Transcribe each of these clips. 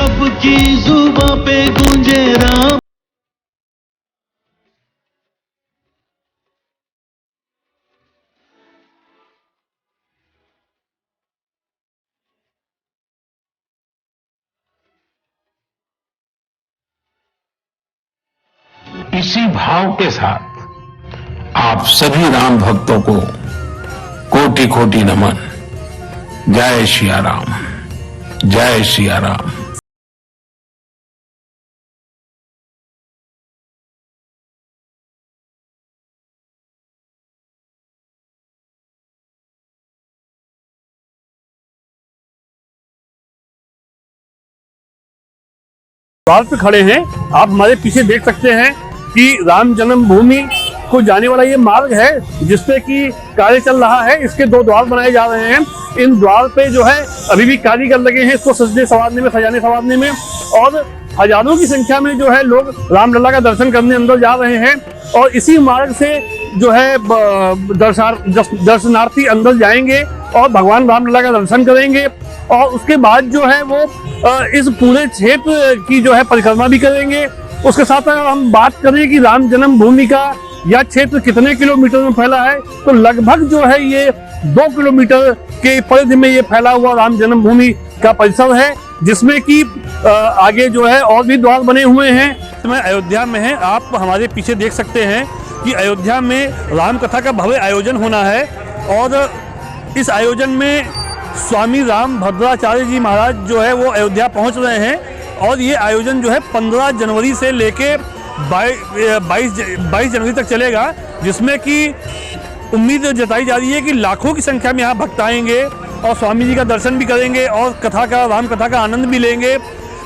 सबकी जुबां पे गूंजे राम। इसी भाव के साथ आप सभी राम भक्तों को कोटि कोटि नमन। जय सिया राम, जय सिया राम। द्वार पे खड़े हैं, आप हमारे पीछे देख सकते हैं कि राम जन्मभूमि को जाने वाला ये मार्ग है जिसपे कि कार्य चल रहा है। इसके 2 द्वार बनाए जा रहे हैं। इन द्वार पे जो है अभी भी कारीगर लगे हैं इसको सजाने संवारने में और हजारों की संख्या में जो है लोग रामलला का दर्शन करने अंदर जा रहे हैं। और इसी मार्ग से जो है दर्शनार्थी अंदर जाएंगे और भगवान रामलला का दर्शन करेंगे और उसके बाद जो है वो इस पूरे क्षेत्र की जो है परिक्रमा भी करेंगे। उसके साथ अगर हम बात करें कि राम जन्मभूमि का यह क्षेत्र कितने किलोमीटर में फैला है तो लगभग जो है ये 2 किलोमीटर के परिधि में ये फैला हुआ राम जन्मभूमि का परिसर है, जिसमें कि आगे जो है और भी द्वार बने हुए हैं। इसमें अयोध्या में है, आप हमारे पीछे देख सकते हैं कि अयोध्या में राम कथा का भव्य आयोजन होना है और इस आयोजन में स्वामी राम भद्राचार्य जी महाराज जो है वो अयोध्या पहुंच रहे हैं और ये आयोजन जो है 15 जनवरी से लेके 22 जनवरी तक चलेगा, जिसमें कि उम्मीद जताई जा रही है कि लाखों की संख्या में यहाँ भक्त आएंगे और स्वामी जी का दर्शन भी करेंगे और राम कथा का आनंद भी लेंगे।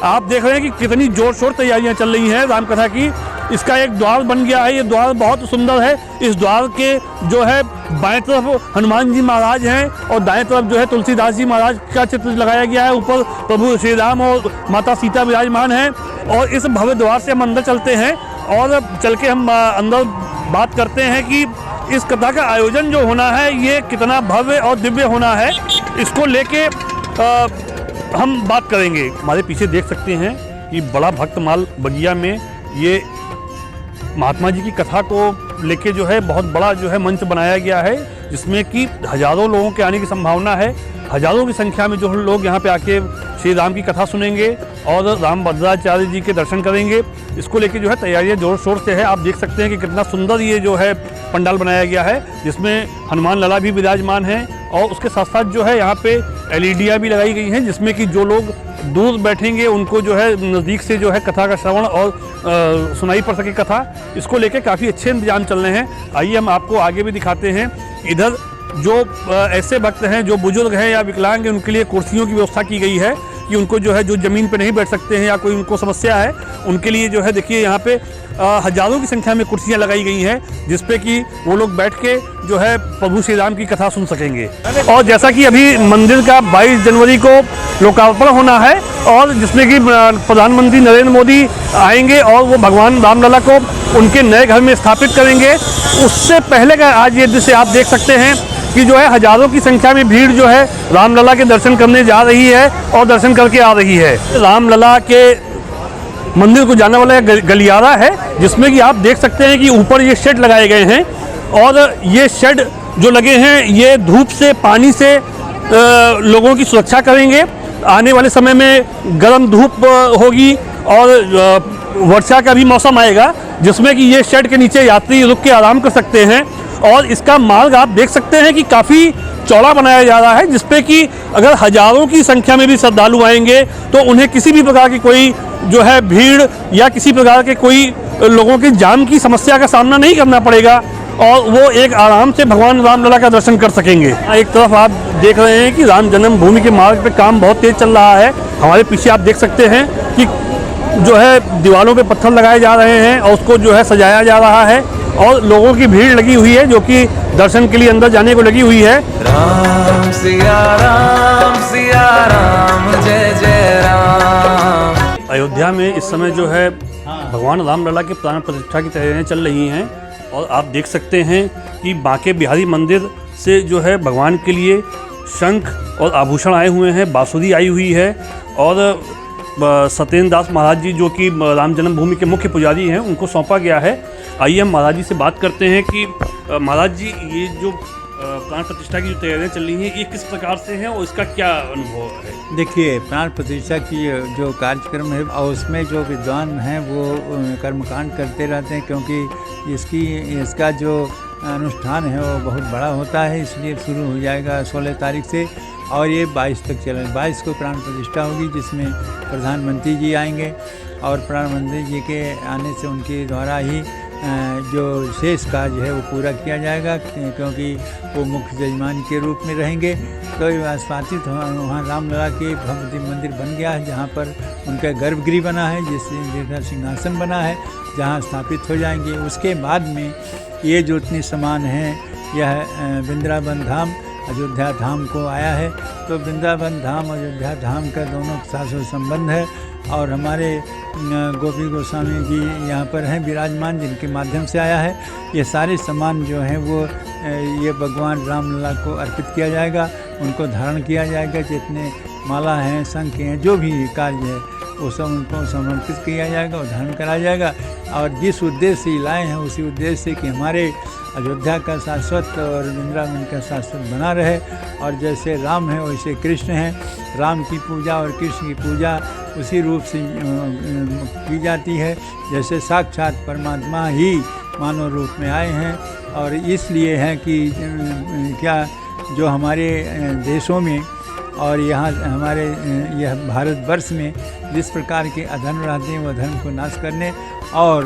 आप देख रहे हैं कि कितनी जोर शोर तैयारियां चल रही हैं राम कथा की। इसका एक द्वार बन गया है, ये द्वार बहुत सुंदर है। इस द्वार के जो है बाएं तरफ हनुमान जी महाराज हैं और दाएं तरफ जो है तुलसीदास जी महाराज का चित्र लगाया गया है। ऊपर प्रभु श्री राम और माता सीता विराजमान हैं और इस भव्य द्वार से हम अंदर चलते हैं और चल के हम अंदर बात करते हैं कि इस कथा का आयोजन जो होना है ये कितना भव्य और दिव्य होना है, इसको लेके हम बात करेंगे। हमारे पीछे देख सकते हैं कि बड़ा भक्तमाल बगिया में ये महात्मा जी की कथा को लेके जो है बहुत बड़ा जो है मंच बनाया गया है, जिसमें कि हजारों लोगों के आने की संभावना है। हजारों की संख्या में जो लोग यहाँ पे आके श्री राम की कथा सुनेंगे और राम भद्राचार्य जी के दर्शन करेंगे। इसको लेके जो है तैयारियां जोर शोर से है। आप देख सकते हैं कि कितना सुंदर ये जो है पंडाल बनाया गया है, जिसमें हनुमान लला भी विराजमान हैं और उसके साथ साथ जो है यहाँ पे एलईडियाँ भी लगाई गई हैं, जिसमें कि जो लोग दूर बैठेंगे उनको जो है नज़दीक से जो है कथा का श्रवण और सुनाई पड़ सके कथा। इसको लेके काफ़ी अच्छे इंतजाम चल रहे हैं। आइए हम आपको आगे भी दिखाते हैं। इधर जो ऐसे भक्त हैं जो बुजुर्ग हैं या विकलांग हैं उनके लिए कुर्सियों की व्यवस्था की गई है कि उनको जो है जो ज़मीन पे नहीं बैठ सकते हैं या कोई उनको समस्या है उनके लिए जो है देखिए यहाँ पे हजारों की संख्या में कुर्सियाँ लगाई गई हैं, जिसपे कि वो लोग बैठ के जो है प्रभु श्री राम की कथा सुन सकेंगे। और जैसा कि अभी मंदिर का 22 जनवरी को लोकार्पण होना है और जिसमें कि प्रधानमंत्री नरेंद्र मोदी आएंगे और वो भगवान रामलला को उनके नए घर में स्थापित करेंगे। उससे पहले का आज ये दृश्य आप देख सकते हैं कि जो है हजारों की संख्या में भीड़ जो है रामलला के दर्शन करने जा रही है और दर्शन करके आ रही है। रामलला के मंदिर को जाने वाला गलियारा है, जिसमें कि आप देख सकते हैं कि ऊपर ये शेड लगाए गए हैं और ये शेड जो लगे हैं ये धूप से पानी से लोगों की सुरक्षा करेंगे। आने वाले समय में गर्म धूप होगी और वर्षा का भी मौसम आएगा, जिसमें कि ये शेड के नीचे यात्री रुक के आराम कर सकते हैं। और इसका मार्ग आप देख सकते हैं कि काफ़ी चौड़ा बनाया जा रहा है, जिसपे कि अगर हजारों की संख्या में भी श्रद्धालु आएंगे तो उन्हें किसी भी प्रकार की कोई जो है भीड़ या किसी प्रकार के कोई लोगों के जाम की समस्या का सामना नहीं करना पड़ेगा और वो एक आराम से भगवान रामलला का दर्शन कर सकेंगे। एक तरफ आप देख रहे हैं कि राम जन्मभूमि के मार्ग पे काम बहुत तेज चल रहा है। हमारे पीछे आप देख सकते हैं कि जो है दीवारों पे पत्थर लगाए जा रहे हैं और उसको जो है सजाया जा रहा है और लोगों की भीड़ लगी हुई है जो कि दर्शन के लिए अंदर जाने को लगी हुई है। राम सिया राम जय जय राम। अयोध्या में इस समय जो है भगवान रामलला की प्राण प्रतिष्ठा की तैयारियां चल रही हैं और आप देख सकते हैं कि बांके बिहारी मंदिर से जो है भगवान के लिए शंख और आभूषण आए हुए हैं, बांसुरी आई हुई है और सत्येंद्र दास महाराज जी जो कि राम जन्मभूमि के मुख्य पुजारी हैं उनको सौंपा गया है। आइए हम महाराज जी से बात करते हैं कि महाराज जी ये जो प्राण प्रतिष्ठा की जो तैयारियां चल रही हैं ये किस प्रकार से हैं और इसका क्या अनुभव है? देखिए, प्राण प्रतिष्ठा की जो कार्यक्रम है और उसमें जो विद्वान हैं वो कर्मकांड करते रहते हैं, क्योंकि इसका जो अनुष्ठान है वो बहुत बड़ा होता है, इसलिए शुरू हो जाएगा 16 तारीख से और ये 22 तक चलेगा। 22 को प्राण प्रतिष्ठा होगी, जिसमें प्रधानमंत्री जी आएंगे और प्रधानमंत्री जी के आने से उनके द्वारा ही जो शेष कार्य है वो पूरा किया जाएगा, क्योंकि वो मुख्य जजमान के रूप में रहेंगे। तो स्थापित वहाँ रामलला के भव्य मंदिर बन गया है, जहाँ पर उनका गर्भगृह बना है, जिससे दीर्घ सिंहासन बना है, जहाँ स्थापित हो जाएंगे। उसके बाद में ये जो इतने समान हैं, यह वृंदावन धाम अयोध्या धाम को आया है। तो वृंदावन धाम अयोध्या धाम का दोनों के साथ संबंध है और हमारे गोपी गोस्वामी जी यहाँ पर हैं विराजमान, जिनके माध्यम से आया है। ये सारे सामान जो हैं वो ये भगवान रामलला को अर्पित किया जाएगा, उनको धारण किया जाएगा। जितने माला हैं, शंख हैं, जो भी कार्य है वो सब उनको समर्पित किया जाएगा और धारण कराया जाएगा। और जिस उद्देश्य से लाए हैं उसी उद्देश्य से कि हमारे अयोध्या का शाश्वत और वृंदावन का शाश्वत बना रहे। और जैसे राम है वैसे कृष्ण हैं, राम की पूजा और कृष्ण की पूजा उसी रूप से की जाती है, जैसे साक्षात परमात्मा ही मानव रूप में आए हैं। और इसलिए है कि क्या जो हमारे देशों में और यहाँ हमारे यह भारतवर्ष में जिस प्रकार के अधर्म रहते हैं, वह धर्म को नाश करने और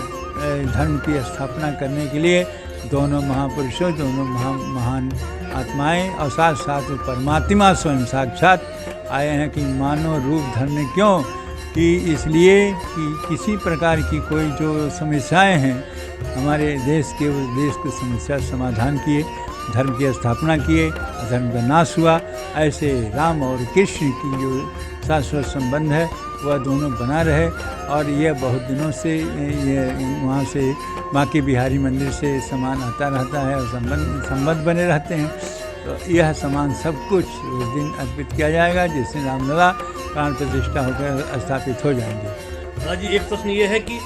धर्म की स्थापना करने के लिए दोनों महापुरुषों, दोनों महान आत्माएं और साथ साथ परमात्मा स्वयं साक्षात आए हैं कि मानव रूप धर्म क्यों, कि इसलिए कि किसी प्रकार की कोई जो समस्याएं हैं हमारे देश के, उस देश की समस्या समाधान किए, धर्म की स्थापना किए, धर्म का नाश हुआ। ऐसे राम और कृष्ण की जो शाश्वत संबंध है वह दोनों बना रहे। और यह बहुत दिनों से ये वहाँ से बांके बिहारी मंदिर से सामान आता रहता है और संबंध बने रहते हैं। तो यह सामान सब कुछ उस दिन अर्पित किया जाएगा, जिससे रामलला प्राण प्रतिष्ठा होकर स्थापित हो जाएंगे। महाराज जी, एक प्रश्न ये है कि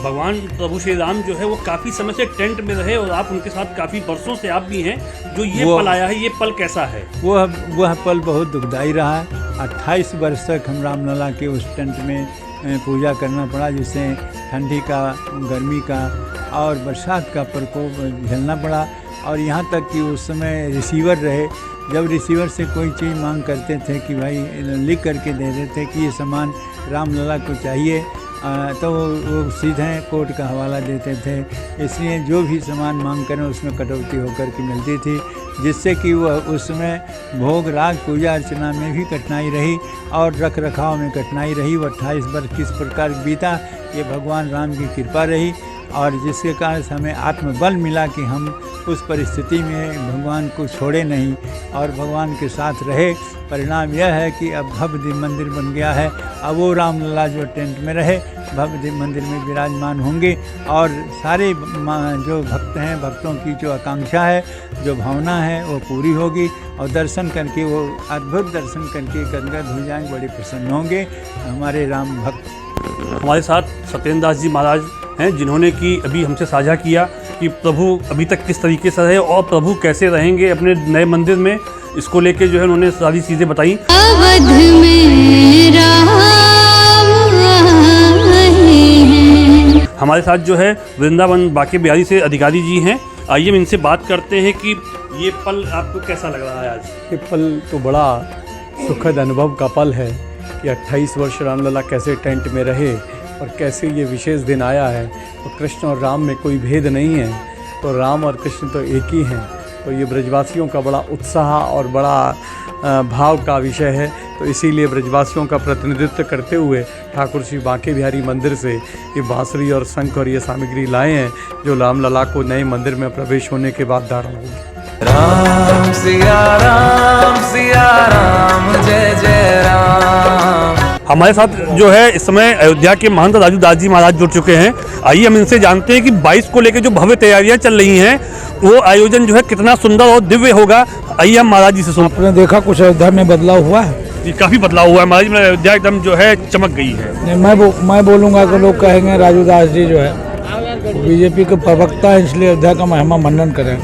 भगवान प्रभु श्री राम जो है वो काफ़ी समय से टेंट में रहे और आप उनके साथ काफ़ी वर्षों से आप भी हैं, जो ये पल आया है, ये पल कैसा है? वह पल बहुत दुखदायी रहा है। 28 वर्ष तक हम रामलला के उस टेंट में पूजा करना पड़ा, जिससे ठंडी का, गर्मी का और बरसात का प्रकोप झेलना पड़ा। और यहाँ तक कि उस समय रिसीवर रहे, जब रिसीवर से कोई चीज़ मांग करते थे कि भाई लिख करके दे देते कि ये सामान रामलला को चाहिए, तो वो सीधे कोर्ट का हवाला देते थे। इसलिए जो भी सामान मांग करें उसमें कटौती होकर के मिलती थी, जिससे कि वह उसमें भोग राग पूजा अर्चना में भी कठिनाई रही और रख रखाव में कठिनाई रही। वो 28 वर्ष किस प्रकार बीता, ये भगवान राम की कृपा रही और जिसके कारण हमें आत्मबल मिला कि हम उस परिस्थिति में भगवान को छोड़े नहीं और भगवान के साथ रहे। परिणाम यह है कि अब भव्य मंदिर बन गया है। अब वो रामलला जो टेंट में रहे भव्य मंदिर में विराजमान होंगे और सारे जो भक्त हैं, भक्तों की जो आकांक्षा है, जो भावना है वो पूरी होगी और दर्शन करके वो अद्भुत दर्शन करके गदगद हो जाएंगे, बड़े प्रसन्न होंगे हमारे राम भक्त। हमारे साथ सत्येंद्र दास जी महाराज हैं, जिन्होंने कि अभी हमसे साझा किया कि प्रभु अभी तक किस तरीके से रहे और प्रभु कैसे रहेंगे अपने नए मंदिर में, इसको लेके जो है उन्होंने सारी चीज़ें बताई। अवध में राम हैं। हमारे साथ जो है वृंदावन बांके बिहारी से अधिकारी जी हैं, आइए हम इनसे बात करते हैं कि ये पल आपको कैसा लग रहा है आज? ये पल तो बड़ा सुखद अनुभव का पल है कि 28 वर्ष रामलला कैसे टेंट में रहे और कैसे ये विशेष दिन आया है। तो कृष्ण और राम में कोई भेद नहीं है, तो राम और कृष्ण तो एक ही हैं। तो ये ब्रजवासियों का बड़ा उत्साह और बड़ा भाव का विषय है। तो इसीलिए ब्रजवासियों का प्रतिनिधित्व करते हुए ठाकुर श्री बांके बिहारी मंदिर से ये बांसुरी और शंख और ये सामग्री लाए हैं, जो रामलला को नए मंदिर में प्रवेश होने के बाद धारण होगी। राम सिया राम जय जय राम। हमारे साथ जो है इस समय अयोध्या के महंत राजू दास जी महाराज जुड़ चुके हैं। आइए हम इनसे जानते हैं कि 22 को लेकर जो भव्य तैयारियां चल रही हैं वो आयोजन जो है कितना सुंदर और दिव्य होगा। आइए हम महाराज जी से सुनते हैं। आपने देखा कुछ अयोध्या में बदलाव हुआ है? ये काफ़ी बदलाव हुआ है महाराज, मतलब अयोध्या एकदम जो है चमक गई है। नहीं, मैं बोलूँगा कि लोग कहेंगे राजू दास जी जो है बीजेपी के प्रवक्ता हैं, इसलिए अयोध्या का महिमा मंडन करें।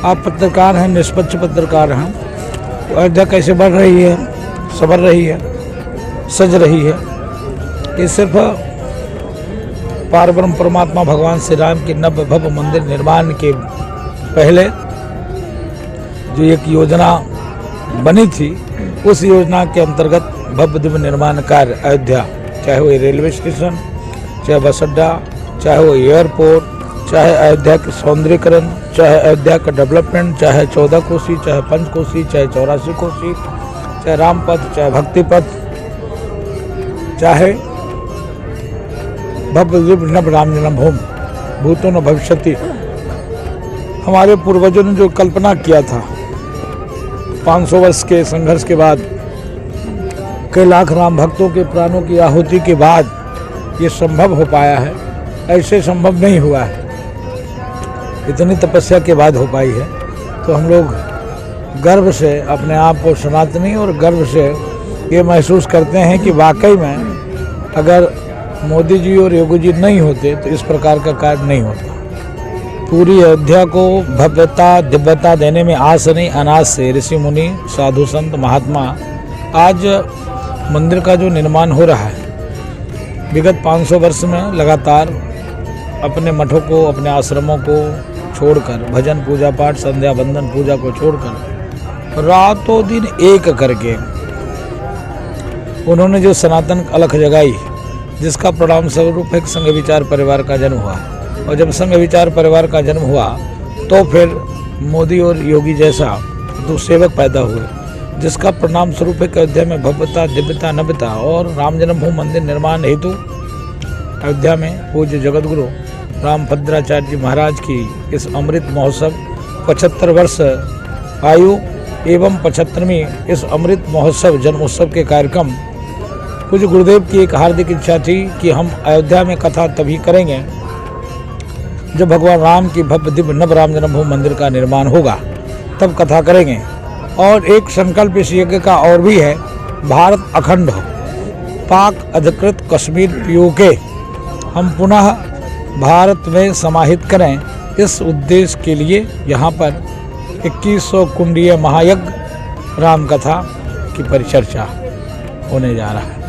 आप पत्रकार हैं, निष्पक्ष पत्रकार हैं, तो अयोध्या कैसे बढ़ रही है, संवर रही है, सज रही है, ये सिर्फ पारब्रह्म परमात्मा भगवान श्री राम के नव भव्य मंदिर निर्माण के पहले जो एक योजना बनी थी, उस योजना के अंतर्गत भव्य दिव्य निर्माण कार्य अयोध्या, चाहे वो रेलवे स्टेशन, चाहे बस अड्डा, चाहे वो एयरपोर्ट, चाहे अयोध्या के सौंदर्यीकरण, चाहे अयोध्या का डेवलपमेंट, चाहे 14 कोसी, चाहे 5 कोसी, चाहे 84 कोसी, चाहे रामपथ, चाहे भक्ति पथ, चाहे भव्य दिव्य नव राम जन्मभूमि भूतो न भविष्यति। हमारे पूर्वजों ने जो कल्पना किया था 500 वर्ष के संघर्ष के बाद, कई लाख राम भक्तों के प्राणों की आहुति के बाद ये संभव हो पाया है। ऐसे संभव नहीं हुआ है, इतनी तपस्या के बाद हो पाई है। तो हम लोग गर्व से अपने आप को सनातनी और गर्व से ये महसूस करते हैं कि वाकई में अगर मोदी जी और योगी जी नहीं होते तो इस प्रकार का कार्य नहीं होता। पूरी अयोध्या को भव्यता दिव्यता देने में आस नहीं अनास से ऋषि मुनि साधु संत महात्मा आज मंदिर का जो निर्माण हो रहा है, विगत 500 वर्ष में लगातार अपने मठों को, अपने आश्रमों को छोड़कर, भजन पूजा पाठ संध्या बंदन पूजा को छोड़कर रातों दिन एक करके उन्होंने जो सनातन अलख जगाई, जिसका परिणाम स्वरूप एक संघ विचार परिवार का जन्म हुआ। और जब संघ विचार परिवार का जन्म हुआ तो फिर मोदी और योगी जैसा दो सेवक पैदा हुए, जिसका परिणाम स्वरूप एक अयोध्या में भव्यता दिव्यता नव्यता और राम जन्मभूमि मंदिर निर्माण हेतु अयोध्या में पूज्य जगतगुरु रामभद्राचार्य जी महाराज की इस अमृत महोत्सव 75 वर्ष आयु एवं 75वीं इस अमृत महोत्सव जन्मोत्सव के कार्यक्रम, पूज्य गुरुदेव की एक हार्दिक इच्छा थी कि हम अयोध्या में कथा तभी करेंगे जब भगवान राम की भव्य दिव्य नव राम जन्मभूमि मंदिर का निर्माण होगा, तब कथा करेंगे। और एक संकल्प इस यज्ञ का और भी है, भारत अखंड हो, पाक अधिकृत कश्मीर पीओके हम पुनः भारत में समाहित करें। इस उद्देश्य के लिए यहाँ पर 2100 कुंडीय महायज्ञ राम कथा की परिचर्चा होने जा रहा है।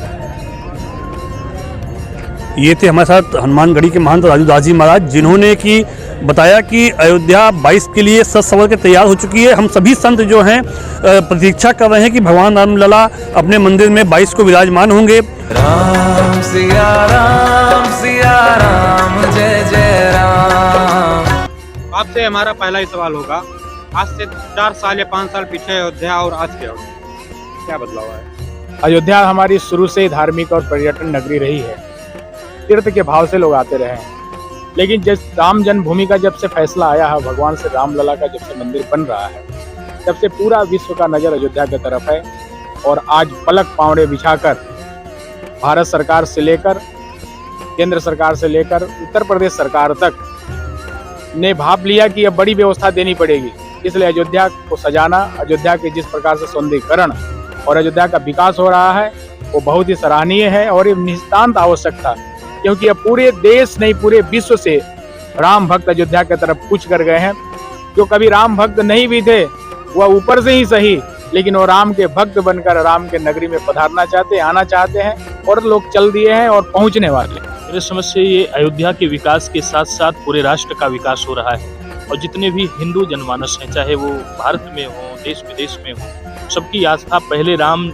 ये थे हमारे साथ हनुमानगढ़ी के महंत राजू दास जी महाराज, जिन्होंने कि बताया कि अयोध्या 22 के लिए सज संवर के तैयार हो चुकी है। हम सभी संत जो हैं प्रतीक्षा कर रहे हैं कि भगवान रामलला अपने मंदिर में 22 को विराजमान होंगे। राम सिया राम जय जय राम। आपसे हमारा पहला ही सवाल होगा, आज से 4 साल या 5 साल पीछे अयोध्या और आज के क्या बदलाव है? अयोध्या हमारी शुरू से ही धार्मिक और पर्यटन नगरी रही है, तीर्थ के भाव से लोग आते रहे हैं। लेकिन जिस राम जन्मभूमि का जब से फैसला आया है, भगवान श्री रामलला का जब से मंदिर बन रहा है, तब से पूरा विश्व का नज़र अयोध्या की तरफ है। और आज पलक पावड़े बिछाकर भारत सरकार से लेकर केंद्र सरकार से लेकर उत्तर प्रदेश सरकार तक ने भाप लिया कि अब बड़ी व्यवस्था देनी पड़ेगी। इसलिए अयोध्या को सजाना, अयोध्या के जिस प्रकार से सौंदर्यीकरण और अयोध्या का विकास हो रहा है, वो बहुत ही सराहनीय है और ये नितांत आवश्यक था, क्योंकि अब पूरे देश नहीं पूरे विश्व से राम भक्त अयोध्या की तरफ कूच कर गए हैं। जो कभी राम भक्त नहीं भी थे, वह ऊपर से ही सही, लेकिन वो राम के भक्त बनकर राम के नगरी में पधारना चाहते हैं, आना चाहते हैं, और लोग चल दिए हैं और पहुंचने वाले। मेरे समझ से ये अयोध्या के विकास के साथ साथ पूरे राष्ट्र का विकास हो रहा है। और जितने भी हिंदू जनमानस हैं, चाहे वो भारत में हो, देश विदेश में हो, सबकी आस्था पहले राम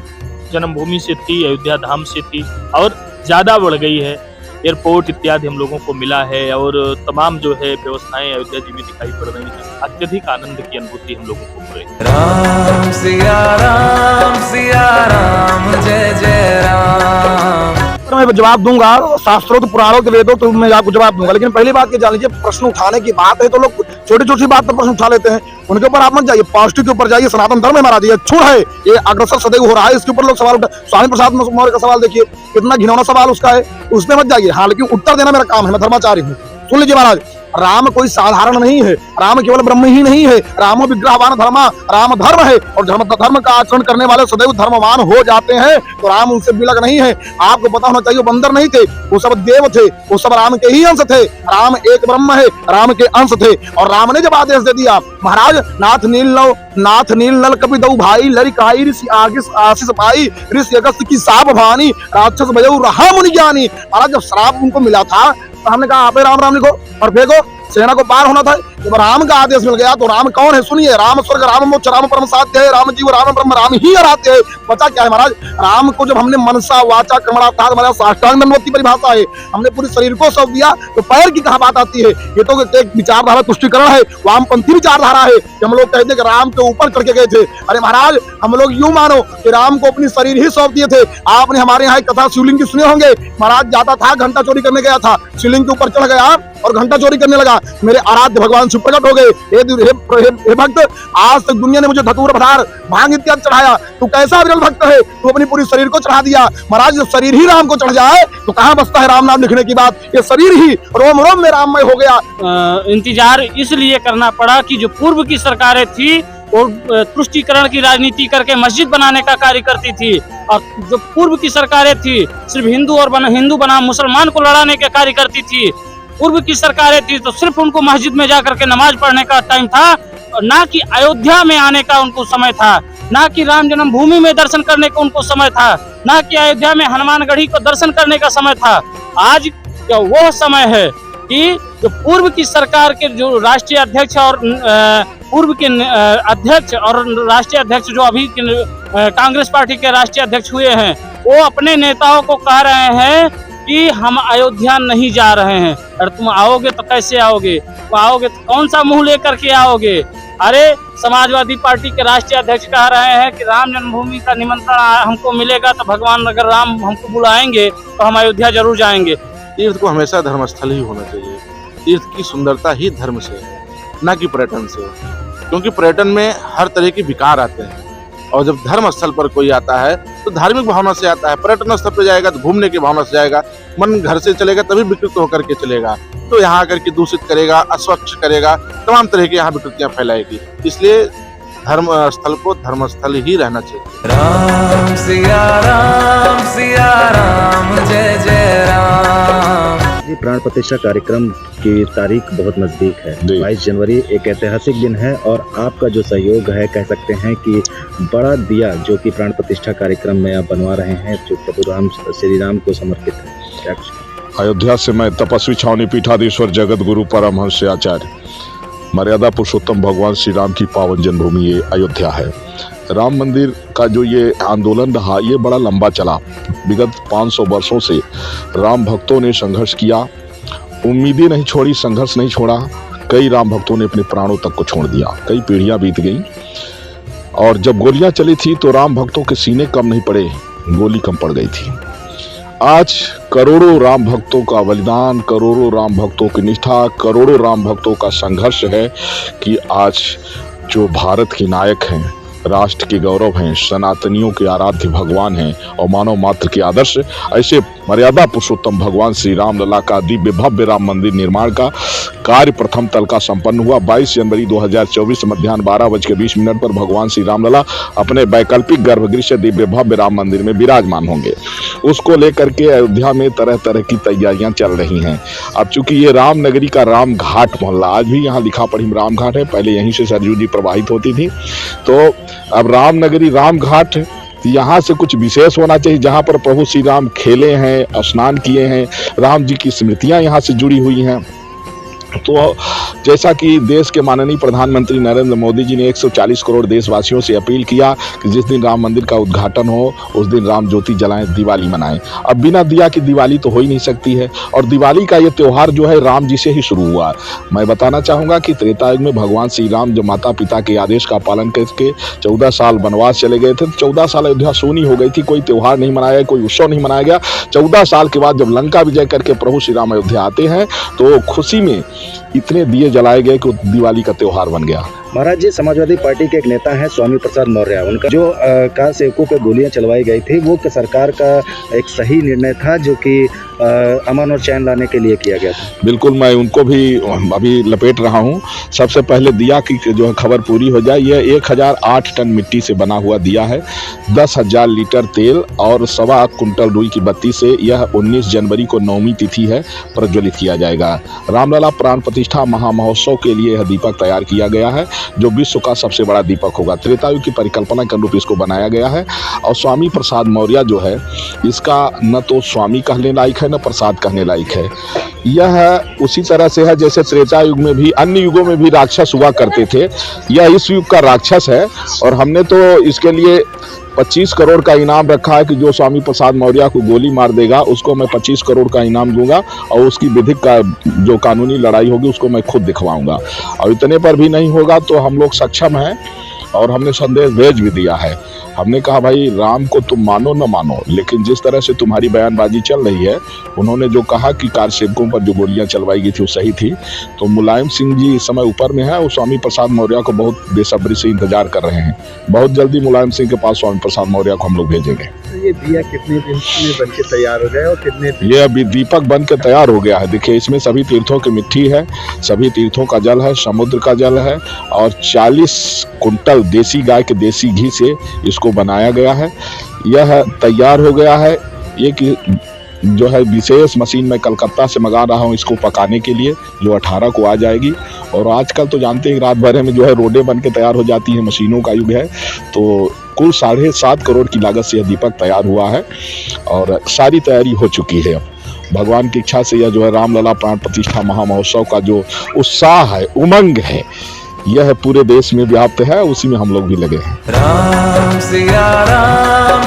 जन्मभूमि से थी, अयोध्या धाम से थी, और ज़्यादा बढ़ गई है। एयरपोर्ट इत्यादि हम लोगों को मिला है और तमाम जो है व्यवस्थाएं अयोध्या जी में दिखाई पड़ रही हैं। अत्यधिक आनंद की अनुभूति हम लोगों को हो रही है। राम सिया राम जय जय राम। मैं जवाब दूंगा, शास्त्रों तो पुराणों के वेदों तो मैं आपको जवाब दूंगा, लेकिन पहली बात ये जान लीजिए, प्रश्न उठाने की बात है तो लोग छोटी छोटी बात पर प्रश्न उठा लेते हैं, उनके ऊपर आप मत जाइए, पॉजिटिव के ऊपर जाइए। सनातन धर्म है महाराज, ये छूट है, ये अग्रसर सदैव हो रहा है, इसके ऊपर लोग सवाल उठा। स्वामी प्रसाद मौर्य का सवाल देखिए, कितना घिनौना सवाल उसका है, उसमें मत जाइए। हाँ, लेकिन उत्तर देना मेरा काम है, मैं धर्माचार्य हूँ। सुन लीजिए महाराज, राम कोई साधारण नहीं है, राम केवल ब्रह्म ही नहीं है, रामो विग्रहवान धर्मा, राम धर्म है और धर्म का आचरण करने वाले सदैव धर्मवान हो जाते हैं। तो राम उनसे विलग नहीं है। आपको पता होना चाहिए, वो बंदर नहीं थे, वो सब देव थे, वो सब राम के ही अंश थे। राम एक ब्रह्म है, राम के अंश थे। और राम ने जब आदेश दे दिया, महाराज नाथ नील नल कपि दऊ भाई लरिकाई ऋषि आशीष पाई ऋषि अगस्त की साप भानी राक्षस भयऊ रहा मुनि ज्ञानी। महाराज जब श्राप उनको मिला था तो हमने कहा आप राम राम लिखो और फेंको, सेना को पार होना था। जब राम का आदेश मिल गया तो राम कौन है सुनिए, राम स्वर्ग राम मोक्ष राम परम साध्य है, राम जीव राम ब्रह्म राम ही आराध्य है। पता क्या है महाराज, राम को जब हमने मनसा वाचा कर्मणा हमारा साष्टांग दंडवत की परिभाषा है, हमने पूरे शरीर को सौंप दिया तो पैर की कहाँ बात आती है। ये तो एक विचारधारा तुष्टिकरण है, वामपंथी विचारधारा है कि हम लोग कहते कि राम के ऊपर चढ़ के गए थे। अरे महाराज हम लोग यूं मानो कि राम को अपनी शरीर ही सौंप दिए थे। आपने हमारे यहाँ कथा शिवलिंग की सुने होंगे, महाराज जाता था घंटा चोरी करने गया था, शिवलिंग के ऊपर चढ़ गया और घंटा चोरी करने लगा। मेरे आराध्य भगवान शिव प्रकट हो गए, हे भक्त, आज तक दुनिया ने मुझे धतूर पधार भांग इत्यादि चढ़ाया, तू कैसा विरल भक्त है, तू अपनी पूरी शरीर को चढ़ा दिया। महाराज जब शरीर ही राम को चढ़ जाए तो कहाँ बचता है राम नाम लिखने की बात। ये शरीर ही रोम रोम में राममय हो गया। इंतजार इसलिए करना पड़ा कि जो पूर्व की सरकारें थी वो तुष्टीकरण की राजनीति करके मस्जिद बनाने का कार्य करती थी, और जो पूर्व की सरकारें थी सिर्फ हिंदू बनाम मुसलमान को लड़ाने के कार्य करती थी। पूर्व की सरकारें थी तो सिर्फ उनको मस्जिद में जाकर के नमाज पढ़ने का टाइम था, ना कि अयोध्या में आने का उनको समय था, ना कि राम जन्मभूमि में दर्शन करने का उनको समय था, ना कि अयोध्या में हनुमानगढ़ी को दर्शन करने का समय था। आज वो समय है कि जो पूर्व की सरकार के जो राष्ट्रीय अध्यक्ष और पूर्व के अध्यक्ष और राष्ट्रीय अध्यक्ष जो अभी कांग्रेस पार्टी के राष्ट्रीय अध्यक्ष हुए हैं, वो अपने नेताओं को कह रहे हैं कि हम अयोध्या नहीं जा रहे हैं। अरे तुम आओगे तो कैसे आओगे, वो आओगे तो कौन सा मुंह लेकर के आओगे। अरे समाजवादी पार्टी के राष्ट्रीय अध्यक्ष कह रहे हैं कि राम जन्मभूमि का निमंत्रण हमको मिलेगा तो भगवान अगर राम हमको बुलाएंगे तो हम अयोध्या जरूर जाएंगे। तीर्थ को हमेशा धर्मस्थल ही होना चाहिए। तीर्थ की सुंदरता ही धर्म से है, न कि पर्यटन से, क्योंकि पर्यटन में हर तरह के विकार आते हैं और जब धर्म स्थल पर कोई आता है तो धार्मिक भावना से आता है। पर्यटन स्थल पर जाएगा तो घूमने की भावना से जाएगा, मन घर से चलेगा तभी विकृत होकर के चलेगा, तो यहाँ आकर के दूषित करेगा, अस्वच्छ करेगा, तमाम तरह की यहाँ विकृतियां फैलाएगी। इसलिए धर्म स्थल को धर्मस्थल ही रहना चाहिए। राम सिया राम जय जय राम। ये प्राण प्रतिष्ठा कार्यक्रम की तारीख बहुत नजदीक है, 22 जनवरी एक ऐतिहासिक दिन है और आपका जो सहयोग है, कह सकते हैं कि बड़ा दिया जो कि प्राण प्रतिष्ठा कार्यक्रम में आप बनवा रहे हैं, जो प्रभु राम श्री राम को समर्पित है, क्या कुछ? अयोध्या से मैं तपस्वी छावनी पीठाधीश्वर जगत गुरु परमहंस आचार्य, मर्यादा पुरुषोत्तम भगवान श्री राम की पावन जन्मभूमि ये अयोध्या है। राम मंदिर का जो ये आंदोलन रहा, ये बड़ा लंबा चला। विगत 500 वर्षों से राम भक्तों ने संघर्ष किया, उम्मीदें नहीं छोड़ी, संघर्ष नहीं छोड़ा। कई राम भक्तों ने अपने प्राणों तक को छोड़ दिया, कई पीढ़ियां बीत गई और जब गोलियां चली थी तो राम भक्तों के सीने कम नहीं पड़े, गोली कम पड़ गई थी। आज करोड़ों राम भक्तों का बलिदान, करोड़ों राम भक्तों की निष्ठा, करोड़ों राम भक्तों का संघर्ष है कि आज जो भारत के नायक हैं, राष्ट्र के गौरव हैं, सनातनियों के आराध्य भगवान हैं और मानव मात्र के आदर्श, ऐसे मर्यादा पुरुषोत्तम भगवान श्री राम लला का दिव्य भव्य राम मंदिर निर्माण का कार्य प्रथम तल का संपन्न हुआ। 22 जनवरी 2024 मध्याह्न 12:20 पर भगवान श्री राम लला अपने वैकल्पिक गर्भगृह से दिव्य भव्य राम मंदिर में विराजमान होंगे। उसको लेकर के अयोध्या में तरह तरह की तैयारियां चल रही हैं। अब चूंकि ये राम नगरी का राम घाट मोहल्ला, आज भी यहाँ लिखा पढ़ी राम घाट है, पहले यहीं से सरयू जी प्रवाहित होती थी, तो अब राम नगरी राम घाट, यहाँ से कुछ विशेष होना चाहिए जहाँ पर प्रभु श्री राम खेले हैं, स्नान किए हैं, राम जी की स्मृतियाँ यहाँ से जुड़ी हुई हैं। तो जैसा कि देश के माननीय प्रधानमंत्री नरेंद्र मोदी जी ने 140 करोड़ देशवासियों से अपील किया कि जिस दिन राम मंदिर का उद्घाटन हो उस दिन राम ज्योति जलाएं, दिवाली मनाएं। अब बिना दिया की दिवाली तो हो ही नहीं सकती है और दिवाली का ये त्यौहार जो है राम जी से ही शुरू हुआ। मैं बताना चाहूँगा कि त्रेता युग में भगवान श्री राम जब माता पिता के आदेश का पालन करके 14 साल वनवास चले गए थे, 14 साल अयोध्या सोनी हो गई थी, कोई त्यौहार नहीं मनाया गया, कोई उत्सव नहीं मनाया गया। 14 साल के बाद जब लंका विजय करके प्रभु श्री राम अयोध्या आते हैं तो खुशी में इतने दिए जलाए गए कि दिवाली का त्यौहार बन गया। महाराज जी, समाजवादी पार्टी के एक नेता हैं स्वामी प्रसाद मौर्य, उनका जो कार सेवकों पे गोलियां चलवाई गई थी वो सरकार का एक सही निर्णय था जो कि अमन और चैन लाने के लिए किया गया था। बिल्कुल, मैं उनको भी अभी लपेट रहा हूं। सबसे पहले दिया की जो है खबर पूरी हो जाए। यह 1008 टन मिट्टी से बना हुआ दिया है, 10,000 लीटर तेल और 1.25 कुंटल रुई की बत्ती से यह 19 जनवरी को 9वीं तिथि है प्रज्वलित किया जाएगा। रामलला प्राण प्रतिष्ठा महामहोत्सव के लिए यह दीपक तैयार किया गया है जो विश्व का सबसे बड़ा दीपक होगा। त्रेतायुग की परिकल्पना के अनुरूप इसको बनाया गया है और स्वामी प्रसाद मौर्य जो है इसका न तो स्वामी कहने लायक है न प्रसाद कहने लायक है। यह उसी तरह से है जैसे त्रेता युग में भी अन्य युगों में भी राक्षस हुआ करते थे, यह इस युग का राक्षस है। और हमने तो इसके लिए 25 करोड़ का इनाम रखा है कि जो स्वामी प्रसाद मौर्य को गोली मार देगा उसको मैं 25 करोड़ का इनाम दूंगा और उसकी विधिक का जो कानूनी लड़ाई होगी उसको मैं खुद दिखवाऊंगा। और इतने पर भी नहीं होगा तो हम लोग सक्षम हैं और हमने संदेश भेज भी दिया है। हमने कहा भाई राम को तुम मानो न मानो, लेकिन जिस तरह से तुम्हारी बयानबाजी चल रही है, उन्होंने जो कहा कि कार सेवकों पर जो गोलियां चलवाई गई थी वो सही थी, तो मुलायम सिंह जी इस समय ऊपर में है और स्वामी प्रसाद मौर्य को बहुत बेसब्री से इंतजार कर रहे हैं। बहुत जल्दी मुलायम सिंह के पास स्वामी प्रसाद मौर्य को हम लोग भेजेंगे। ये दिया कितने दिन में बन के तैयार हो जाए और कितने दिन? ये अभी दीपक बन के तैयार हो गया है। देखिए इसमें सभी तीर्थों की मिट्टी है, सभी तीर्थों का जल है, समुद्र का जल है और 40 कुंटल देसी गाय के देसी घी से इसको बनाया गया है। यह तैयार हो गया है। ये कि जो है विशेष मशीन मैं कलकत्ता से मंगा रहा हूँ इसको पकाने के लिए, जो 18 को आ जाएगी। और आजकल तो जानते हैं रात भर में जो है रोडें बन के तैयार हो जाती हैं, मशीनों का युग है। तो कुल 7.5 करोड़ की लागत से यह दीपक तैयार हुआ है और सारी तैयारी हो चुकी है। भगवान की इच्छा से यह जो है रामलला प्राण प्रतिष्ठा महामहोत्सव का जो उत्साह है, उमंग है, यह पूरे देश में व्याप्त है, उसी में हम लोग भी लगे हैं। राम सिया राम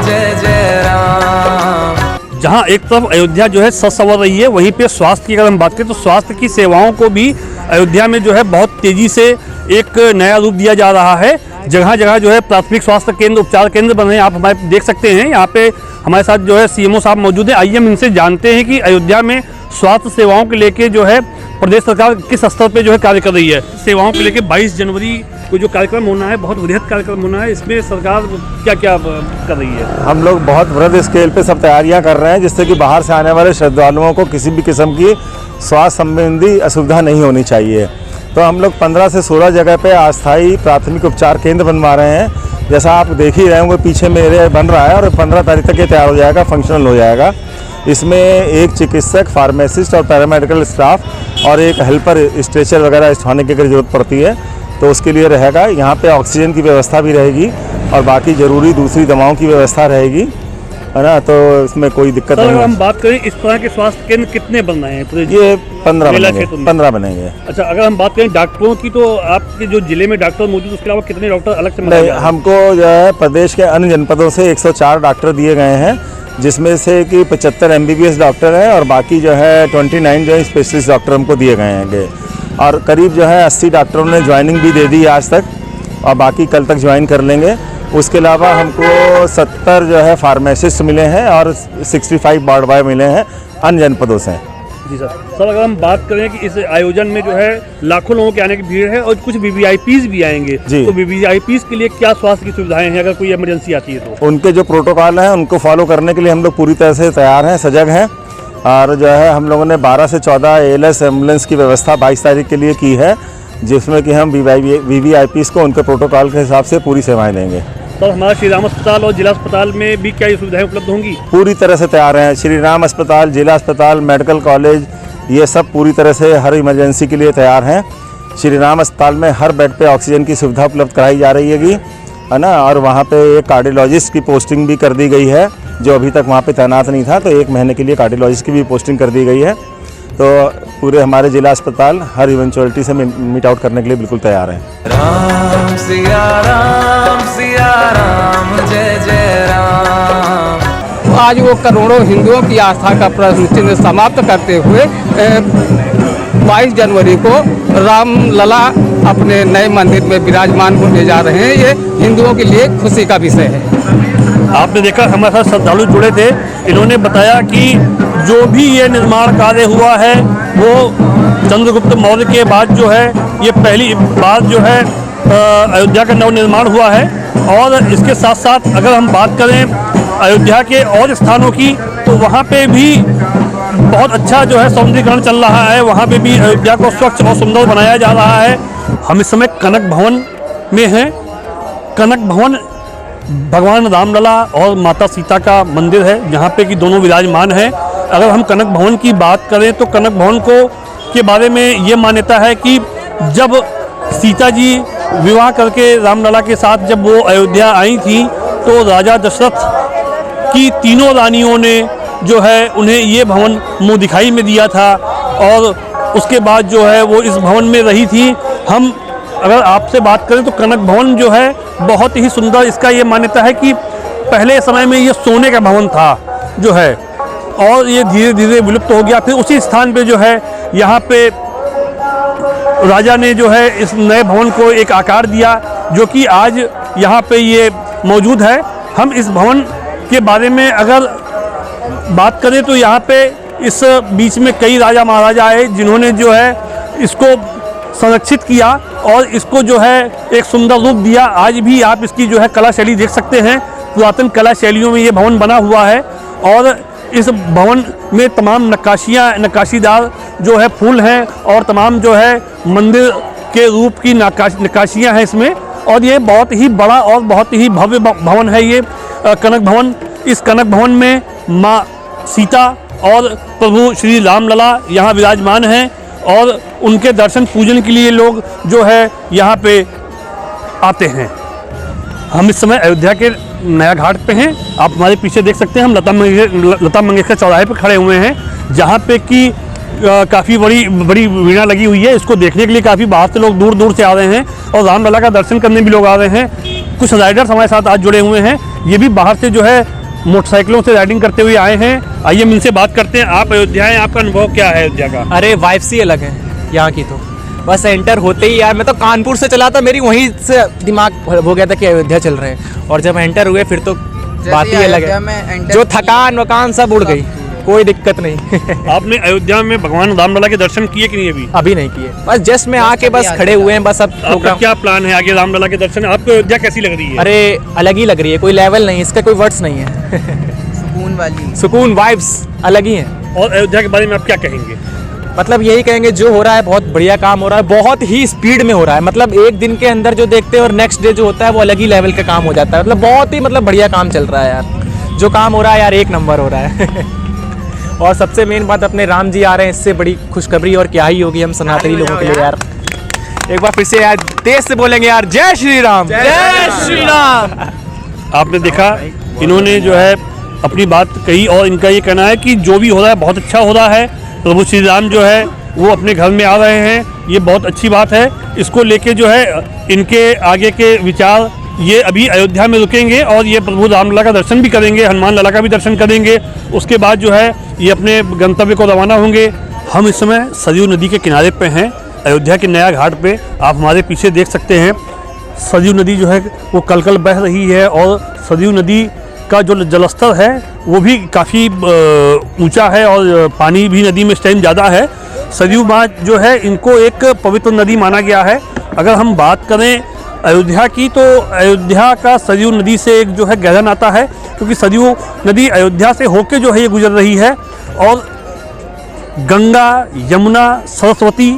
जय जय राम। जहां एक तरफ अयोध्या जो है सजसंवर रही है, वहीं पे स्वास्थ्य की अगर हम बात करें तो स्वास्थ्य की सेवाओं को भी अयोध्या में जो है बहुत तेजी से एक नया रूप दिया जा रहा है। जगह जगह जो है प्राथमिक स्वास्थ्य केंद्र, उपचार केंद्र बन रहे हैं। आप हमारे देख सकते हैं यहाँ पे हमारे साथ जो है सीएमओ साहब मौजूद है। आइए हम इनसे जानते हैं कि अयोध्या में स्वास्थ्य सेवाओं को लेके जो है प्रदेश सरकार किस स्तर पे जो है कार्य कर रही है। सेवाओं को लेके 22 जनवरी को जो कार्यक्रम होना है, बहुत वृहद कार्यक्रम होना है, इसमें सरकार क्या क्या कर रही है? हम लोग बहुत वृहद स्केल पे सब तैयारियां कर रहे हैं जिससे कि बाहर से आने वाले श्रद्धालुओं को किसी भी किस्म की स्वास्थ्य संबंधी असुविधा नहीं होनी चाहिए। तो हम लोग 15 से 16 जगह पे अस्थायी प्राथमिक उपचार केंद्र बनवा रहे हैं। जैसा आप देख ही रहे होंगे पीछे मेरे बन रहा है और 15 तारीख तक ये तैयार हो जाएगा, फंक्शनल हो जाएगा। इसमें एक चिकित्सक, फार्मासिस्ट और पैरामेडिकल स्टाफ और एक हेल्पर स्ट्रेचर वगैरह उठाने की अगर जरूरत पड़ती है तो उसके लिए रहेगा। यहाँ पे ऑक्सीजन की व्यवस्था भी रहेगी और बाकी ज़रूरी दूसरी दवाओं की व्यवस्था रहेगी, है ना। तो इसमें कोई दिक्कत नहीं है। हम बात करें इस तरह के स्वास्थ्य केंद्र कितने बन रहे हैं? ये 15 बनेंगे। अच्छा, अगर हम बात करें डॉक्टरों की तो आपके जो जिले में डॉक्टर मौजूद उसके अलावा कितने डॉक्टर अलग से? नहीं, हमको जो है प्रदेश के अन्य जनपदों से 104 डॉक्टर दिए गए हैं, जिसमें से कि 75 MBBS डॉक्टर हैं और बाकी जो है 29 जो है स्पेशलिस्ट डॉक्टर हमको दिए गए हैं। और करीब जो है 80 डॉक्टरों ने ज्वाइनिंग भी दे दी आज तक और बाकी कल तक ज्वाइन कर लेंगे। उसके अलावा हमको 70 जो है फार्मासिस्ट मिले हैं और 65 वार्ड बॉय मिले हैं अन्य जनपदों से। जी सर, अगर हम बात करें कि इस आयोजन में जो है लाखों लोगों के आने की भीड़ है और कुछ VVIPs भी आएंगे, तो VVIPs के लिए क्या स्वास्थ्य की सुविधाएं हैं अगर कोई इमरजेंसी आती है तो? उनके जो प्रोटोकॉल हैं उनको फॉलो करने के लिए हम लोग पूरी तरह से तैयार हैं, सजग हैं। और जो है हम लोगों ने 12 से 14 ALS एम्बुलेंस की व्यवस्था 22 तारीख के लिए की है, जिसमें कि हम VVIPs को उनके प्रोटोकॉल के हिसाब से पूरी सेवाएं देंगे। तो हमारा श्री राम अस्पताल और जिला अस्पताल में भी क्या ये सुविधाएं उपलब्ध होंगी? पूरी तरह से तैयार हैं। श्री राम अस्पताल, जिला अस्पताल, मेडिकल कॉलेज, ये सब पूरी तरह से हर इमरजेंसी के लिए तैयार हैं। श्री राम अस्पताल में हर बेड पे ऑक्सीजन की सुविधा उपलब्ध कराई जा रही है ना। और वहाँ पे एक कार्डियोलॉजिस्ट की पोस्टिंग भी कर दी गई है जो अभी तक वहाँ पे तैनात नहीं था, तो 1 महीने के लिए कार्डियोलॉजिस्ट की भी पोस्टिंग कर दी गई है। तो पूरे हमारे जिला अस्पताल हर इवेंचुअलिटी से मीट आउट करने के लिए बिल्कुल तैयार हैं। राम सिया राम जय जय राम। आज वो करोड़ों हिंदुओं की आस्था का प्रश्न चिन्ह समाप्त करते हुए 22 जनवरी को रामलला अपने नए मंदिर में विराजमान होने जा रहे हैं। ये हिंदुओं के लिए खुशी का विषय है। आपने देखा हमारे साथ श्रद्धालु जुड़े थे, इन्होंने बताया कि जो भी ये निर्माण कार्य हुआ है वो चंद्रगुप्त मौर्य के बाद जो है ये पहली बार जो है अयोध्या का नवनिर्माण हुआ है। और इसके साथ साथ अगर हम बात करें अयोध्या के और स्थानों की, तो वहाँ पे भी बहुत अच्छा जो है सौंदर्यीकरण चल रहा है। वहाँ पे भी अयोध्या को स्वच्छ और सुंदर बनाया जा रहा है। हम इस समय कनक भवन में हैं। कनक भवन भगवान रामलला और माता सीता का मंदिर है, जहाँ पे कि दोनों विराजमान हैं। अगर हम कनक भवन की बात करें तो कनक भवन के बारे में ये मान्यता है कि जब सीता जी विवाह करके रामलला के साथ जब वो अयोध्या आई थी, तो राजा दशरथ की तीनों रानियों ने जो है उन्हें ये भवन मुँह दिखाई में दिया था, और उसके बाद जो है वो इस भवन में रही थी। हम अगर आपसे बात करें तो कनक भवन जो है बहुत ही सुंदर, इसका ये मान्यता है कि पहले समय में ये सोने का भवन था जो है, और ये धीरे धीरे विलुप्त हो गया। फिर उसी स्थान पे जो है यहाँ पे राजा ने जो है इस नए भवन को एक आकार दिया, जो कि आज यहाँ पे ये मौजूद है। हम इस भवन के बारे में अगर बात करें तो यहाँ पे इस बीच में कई राजा महाराजा आए, जिन्होंने जो है इसको संरक्षित किया और इसको जो है एक सुंदर रूप दिया। आज भी आप इसकी जो है कला शैली देख सकते हैं। पुरातन कला शैलियों में ये भवन बना हुआ है, और इस भवन में तमाम नक्काशीदार जो है फूल हैं, और तमाम जो है मंदिर के रूप की नक्काशियाँ हैं इसमें। और ये बहुत ही बड़ा और बहुत ही भव्य भवन है ये कनक भवन। इस कनक भवन में माँ सीता और प्रभु श्री रामलला यहाँ विराजमान हैं, और उनके दर्शन पूजन के लिए लोग जो है यहाँ पे आते हैं। हम इस समय अयोध्या के नया घाट पे हैं। आप हमारे पीछे देख सकते हैं, हम लता मंगेशकर चौराहे पे खड़े हुए हैं, जहाँ पे कि काफ़ी बड़ी वीणा लगी हुई है। इसको देखने के लिए काफ़ी बाहर से लोग दूर दूर से आ रहे हैं, और रामलला का दर्शन करने भी लोग आ रहे हैं। कुछ राइडर्स हमारे साथ आज जुड़े हुए हैं, ये भी बाहर से जो है मोटरसाइकिलों से राइडिंग करते हुए आए हैं। आइए हम इनसे बात करते हैं। आप अयोध्या हैं, आपका अनुभव क्या है अयोध्या का? अरे वाइब्स ही अलग है यहाँ की, तो बस एंटर होते ही यार, मैं तो कानपुर से चला था, मेरी वहीं से दिमाग हो गया था कि अयोध्या चल रहे हैं, और जब एंटर हुए फिर तो बात ही अलग है। जो थकान वकान सब उड़ गई, कोई दिक्कत नहीं। आपने अयोध्या में भगवान रामलला के दर्शन किए कि नहीं? अभी नहीं किए, बस जस्ट में आके बस खड़े हुए हैं। बस अब आपका क्या प्लान है आगे रामलला के दर्शन? आपको अयोध्या कैसी लग रही है? अरे अलग ही लग रही है, कोई लेवल नहीं, इसका कोई वर्ड्स नहीं है। सुकून वाइब्स अलग ही है। और अयोध्या के बारे में आप क्या कहेंगे? मतलब यही कहेंगे, जो हो रहा है बहुत बढ़िया काम हो रहा है, बहुत ही स्पीड में हो रहा है। मतलब एक दिन के अंदर जो देखते हैं और नेक्स्ट डे जो होता है वो अलग ही लेवल का काम हो जाता है। मतलब बहुत ही बढ़िया काम चल रहा है यार। जो काम हो रहा है यार एक नंबर हो रहा है। और सबसे मेन बात, अपने राम जी आ रहे हैं, इससे बड़ी खुशखबरी और क्या ही होगी हम सनातनी लोगों के लिए यार। एक बार फिर से यार तेज से बोलेंगे यार, जय श्री राम, जय श्री राम। आपने देखा, इन्होंने जो है अपनी बात कही, और इनका ये कहना है कि जो भी हो रहा है बहुत अच्छा हो रहा है। प्रभु श्री राम जो है वो अपने घर में आ रहे हैं, ये बहुत अच्छी बात है। इसको लेके जो है इनके आगे के विचार, ये अभी अयोध्या में रुकेंगे और ये प्रभु रामलला का दर्शन भी करेंगे, हनुमान लला का भी दर्शन करेंगे। उसके बाद जो है ये अपने गंतव्य को रवाना होंगे। हम इस समय सरयू नदी के किनारे पे हैं, अयोध्या के नया घाट पे। आप हमारे पीछे देख सकते हैं, सरयू नदी जो है वो कल बह रही है, और सरयू नदी का जो जलस्तर है वो भी काफ़ी ऊंचा है, और पानी भी नदी में इस टाइम ज़्यादा है। सरयू माँ जो है इनको एक पवित्र नदी माना गया है। अगर हम बात करें अयोध्या की, तो अयोध्या का सरयू नदी से एक जो है गहरा नाता है, क्योंकि सरयू नदी अयोध्या से होके जो है ये गुजर रही है। और गंगा, यमुना, सरस्वती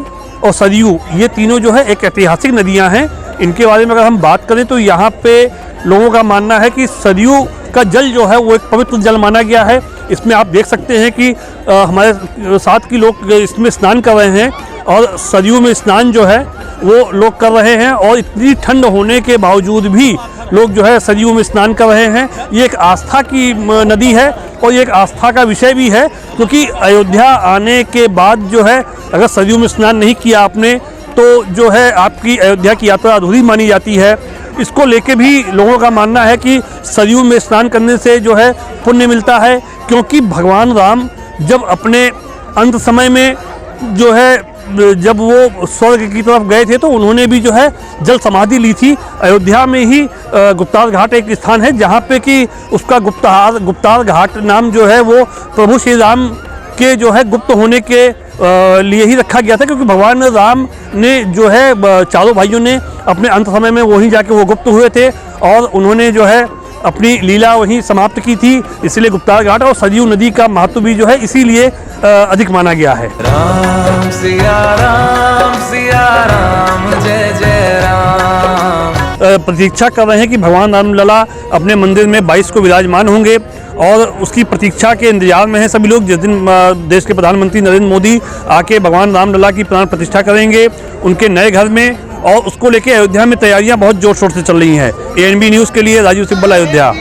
और सरयू, ये तीनों जो है एक ऐतिहासिक नदियां हैं। इनके बारे में अगर हम बात करें तो यहाँ पे लोगों का मानना है कि सरयू का जल जो है वो एक पवित्र जल माना गया है। इसमें आप देख सकते हैं कि हमारे साथ के लोग इसमें स्नान कर रहे हैं, और सरयू में स्नान जो है वो लोग कर रहे हैं, और इतनी ठंड होने के बावजूद भी लोग जो है सरयू में स्नान कर रहे हैं। ये एक आस्था की नदी है, और ये एक आस्था का विषय भी है, क्योंकि अयोध्या आने के बाद जो है अगर सरयू में स्नान नहीं किया आपने, तो जो है आपकी अयोध्या की यात्रा अधूरी मानी जाती है। इसको लेके भी लोगों का मानना है कि सरयू में स्नान करने से जो है पुण्य मिलता है, क्योंकि भगवान राम जब अपने अंत समय में जो है जब वो स्वर्ग की तरफ गए थे, तो उन्होंने भी जो है जल समाधि ली थी। अयोध्या में ही गुप्तार घाट एक स्थान है, जहाँ पे कि उसका गुप्तार घाट नाम जो है वो प्रभु श्री राम के जो है गुप्त होने के लिए ही रखा गया था, क्योंकि भगवान राम ने जो है चारों भाइयों ने अपने अंत समय में वहीं जाके वो गुप्त हुए थे और उन्होंने जो है अपनी लीला वहीं समाप्त की थी, इसलिए गुप्तार घाट और सरयू नदी का महत्व भी जो है इसीलिए अधिक माना गया है। राम सिया राम जय जय राम। प्रतीक्षा कर रहे हैं कि भगवान रामलला अपने मंदिर में 22 को विराजमान होंगे और उसकी प्रतीक्षा के इंतजार में है सभी लोग। जिस दिन देश के प्रधानमंत्री नरेंद्र मोदी आके भगवान रामलला की प्राण प्रतिष्ठा करेंगे उनके नए घर में, और उसको लेकर अयोध्या में तैयारियां बहुत जोर शोर से चल रही हैं। ANB न्यूज़ के लिए राजीव सिब्बल, अयोध्या।